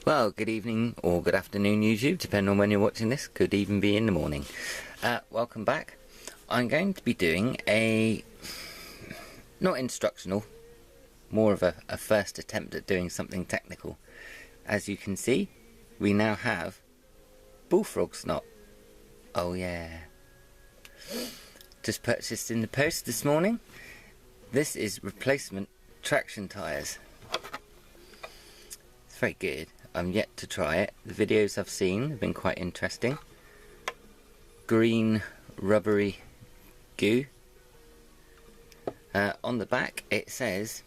Well, good evening or good afternoon YouTube, depending on when you're watching this. Could even be in the morning. Welcome back. I'm going to be doing a, not instructional, more of a first attempt at doing something technical. As you can see, we now have bullfrog snot. Oh yeah. Just purchased in the post this morning. This is replacement traction tyres. It's very good. I'm yet to try it. The videos I've seen have been quite interesting. Green rubbery goo. On the back it says,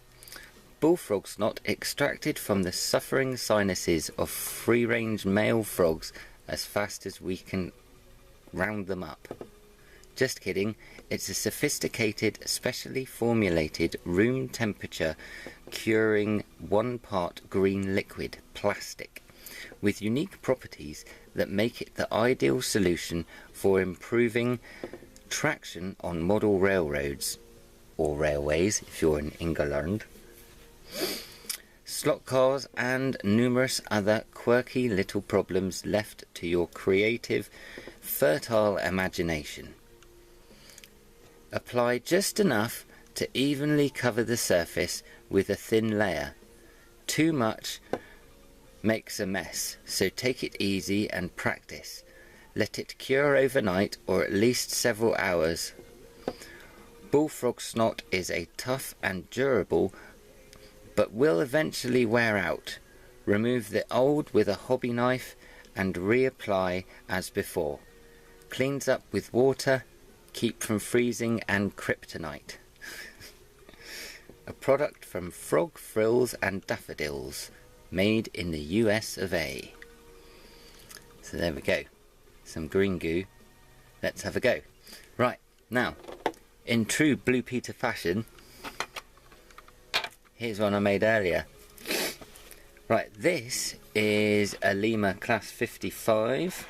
bullfrog snot extracted from the suffering sinuses of free-range male frogs as fast as we can round them up. Just kidding, it's a sophisticated, specially formulated, room temperature curing 1-part green liquid plastic with unique properties that make it the ideal solution for improving traction on model railroads, or railways if you're in England, slot cars and numerous other quirky little problems left to your creative, fertile imagination. Apply just enough to evenly cover the surface with a thin layer. Too much makes a mess, so take it easy and practice. Let it cure overnight or at least several hours. Bullfrog snot is a tough and durable, but will eventually wear out. Remove the old with a hobby knife and reapply as before. Cleans up with water. Keep from freezing and kryptonite. A product from Frog Frills and Daffodils, made in the US of A. So there we go. Some green goo. Let's have a go. Right, now, in true Blue Peter fashion, here's one I made earlier. Right, this is a Lima Class 55.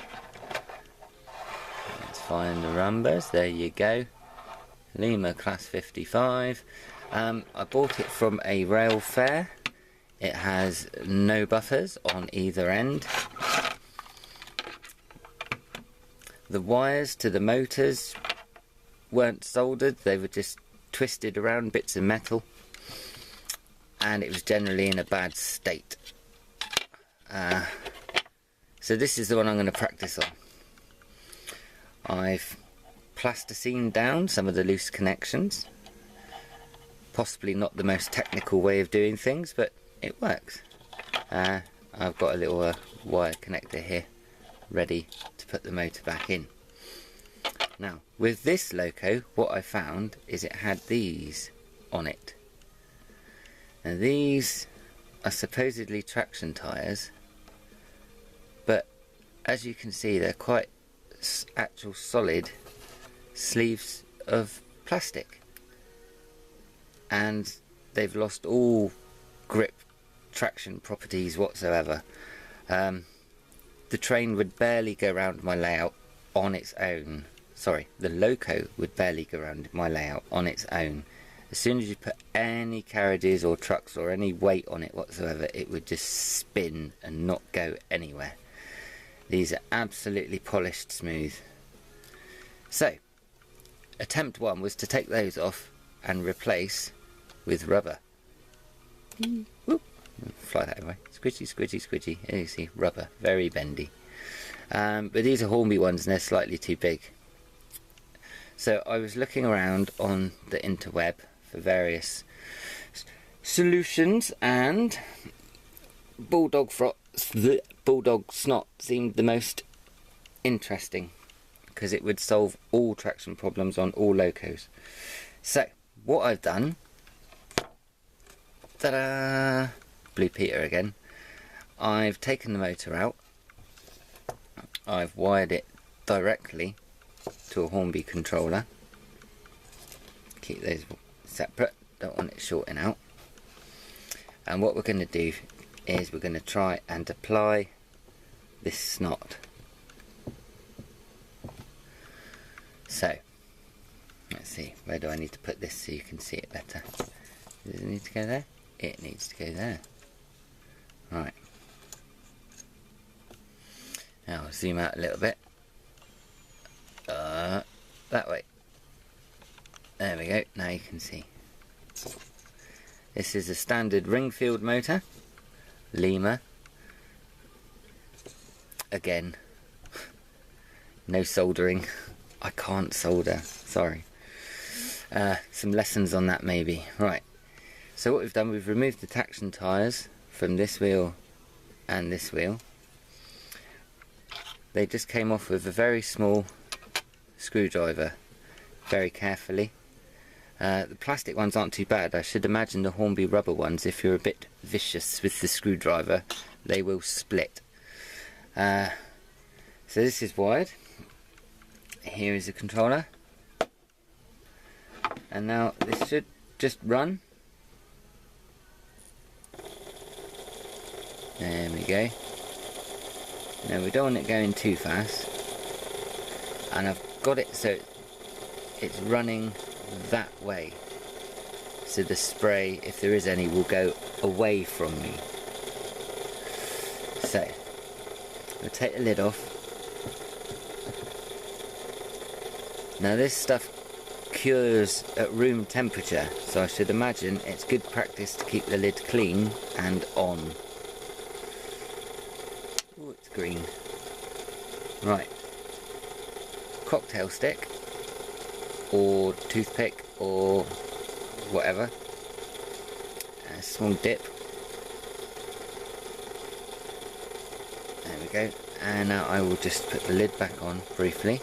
Find the numbers, there you go. Lima Class 55. I bought it from a rail fair. It has no buffers on either end. The wires to the motors weren't soldered, they were just twisted around, bits of metal, and it was generally in a bad state. So this is the one I'm going to practice on. I've plasticined down some of the loose connections. Possibly not the most technical way of doing things, but it works. I've got a little wire connector here ready to put the motor back in. Now, with this loco, what I found is it had these on it. Now these are supposedly traction tyres, but as you can see they're quite actual solid sleeves of plastic, and they've lost all grip traction properties whatsoever. The train would barely go around my layout on its own. Sorry, the loco would barely go around my layout on its own. As soon as you put any carriages or trucks or any weight on it whatsoever, it would just spin and not go anywhere. These are absolutely polished smooth. So, attempt one was to take those off and replace with rubber. Whoop. Fly that away. Squidgy, squidgy, squidgy. There you see, rubber. Very bendy. But these are Hornby ones and they're slightly too big. So I was looking around on the interweb for various solutions, and bulldog snot seemed the most interesting because it would solve all traction problems on all locos. So what I've done, ta-da, Blue Peter again, I've taken the motor out, I've wired it directly to a Hornby controller. Keep those separate, don't want it shorting out. And what we're going to do is we're going to try and apply this snot. So, let's see, where do I need to put this so you can see it better? Does it need to go there? It needs to go there. Right. zoom out a little bit. That way. There we go, now you can see. This is a standard Ringfield motor, Lima. Again, no soldering. I can't solder, sorry. Some lessons on that maybe. Right, so what we've done, we've removed the traction tyres from this wheel and this wheel. They just came off with a very small screwdriver, very carefully. The plastic ones aren't too bad. I should imagine the Hornby rubber ones, if you're a bit vicious with the screwdriver, they will split. So this is wired. Here is the controller. And now this should just run. There we go. Now we don't want it going too fast. And I've got it so it's running that way. So the spray, if there is any, will go away from me. So, we'll take the lid off. Now this stuff cures at room temperature, so I should imagine it's good practice to keep the lid clean and on. Oh, it's green. Right. Cocktail stick, or toothpick, or whatever. A small dip. There we go. And now I will just put the lid back on briefly.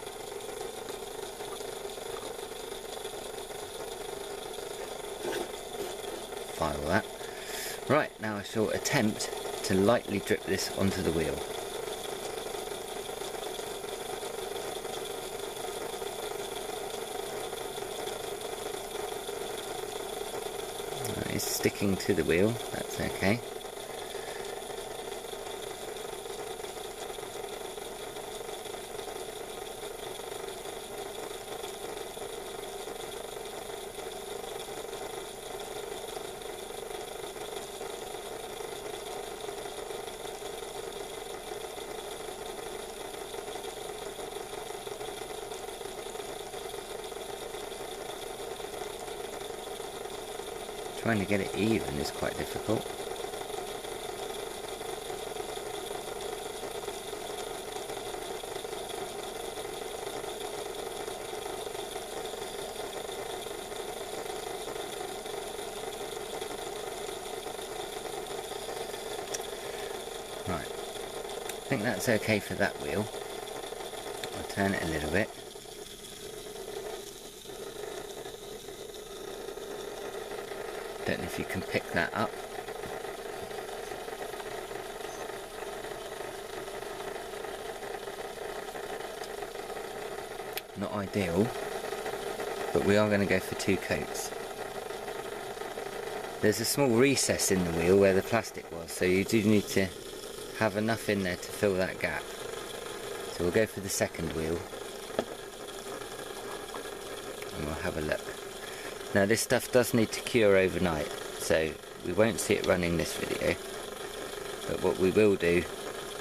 File that. Right, now I shall attempt to lightly drip this onto the wheel. It's sticking to the wheel, that's okay. Trying to get it even is quite difficult. Right, I think that's okay for that wheel. I'll turn it a little bit. Don't know if you can pick that up. Not ideal, but we are going to go for 2 coats. There's a small recess in the wheel where the plastic was, so you do need to have enough in there to fill that gap. So we'll go for the second wheel and we'll have a look. Now this stuff does need to cure overnight, so we won't see it running this video, but what we will do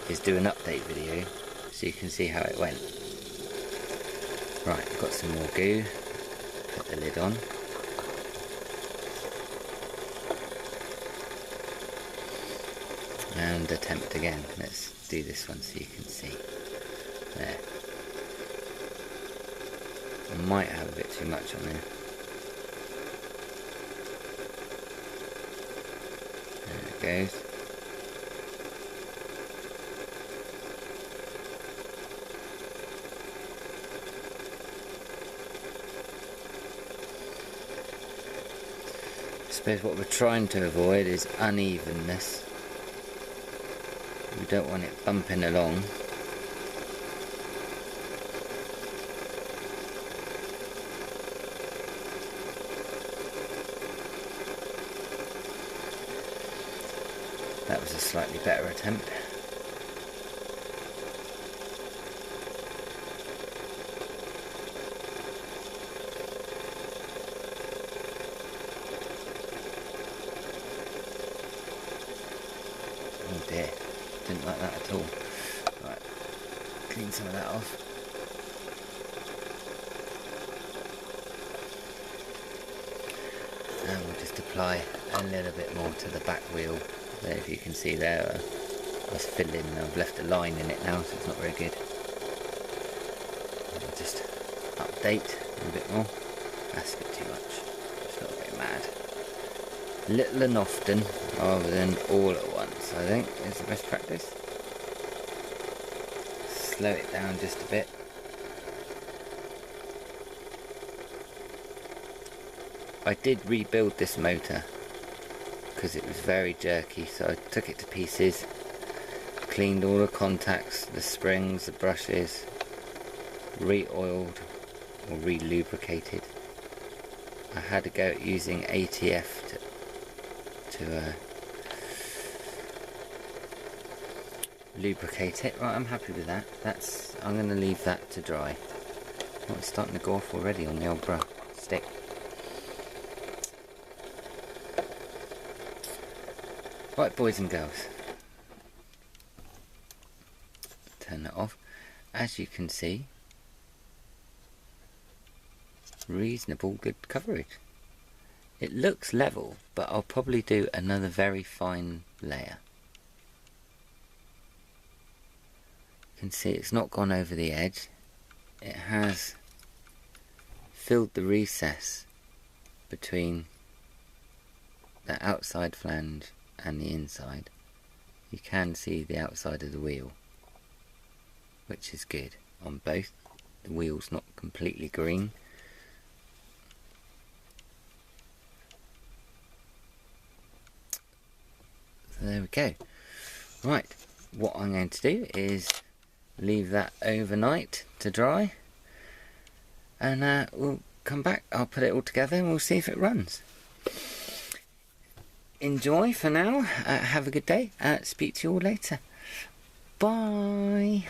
is do an update video so you can see how it went. Right, I've got some more goo, put the lid on. And attempt again. Let's do this one so you can see. There. I might have a bit too much on there. There it goes. I suppose what we're trying to avoid is unevenness. We don't want it bumping along. That was a slightly better attempt. Oh dear, didn't like that at all. Right, clean some of that off. And we'll just apply a little bit more to the back wheel. There, if you can see there, I was filling, I've left a line in it now, so it's not very good. I'll just update a bit more. That's a bit too much. It's got a bit mad. Little and often, rather than all at once, I think, is the best practice. Slow it down just a bit. I did rebuild this motor because it was very jerky, so I took it to pieces, cleaned all the contacts, the springs, the brushes, re-oiled or re-lubricated. I had to go at using ATF to lubricate it. Right, I'm happy with that. I'm going to leave that to dry. Oh, it's starting to go off already on the old stick. Right, boys and girls, turn that off. As you can see, reasonable good coverage. It looks level, but I'll probably do another very fine layer. You can see it's not gone over the edge. It has filled the recess between the outside flange and the inside. You can see the outside of the wheel, which is good on both. The wheel's not completely green. So there we go. Right, what I'm going to do is leave that overnight to dry, and we'll come back. I'll put it all together and we'll see if it runs. Enjoy for now. Have a good day. Speak to you all later. Bye.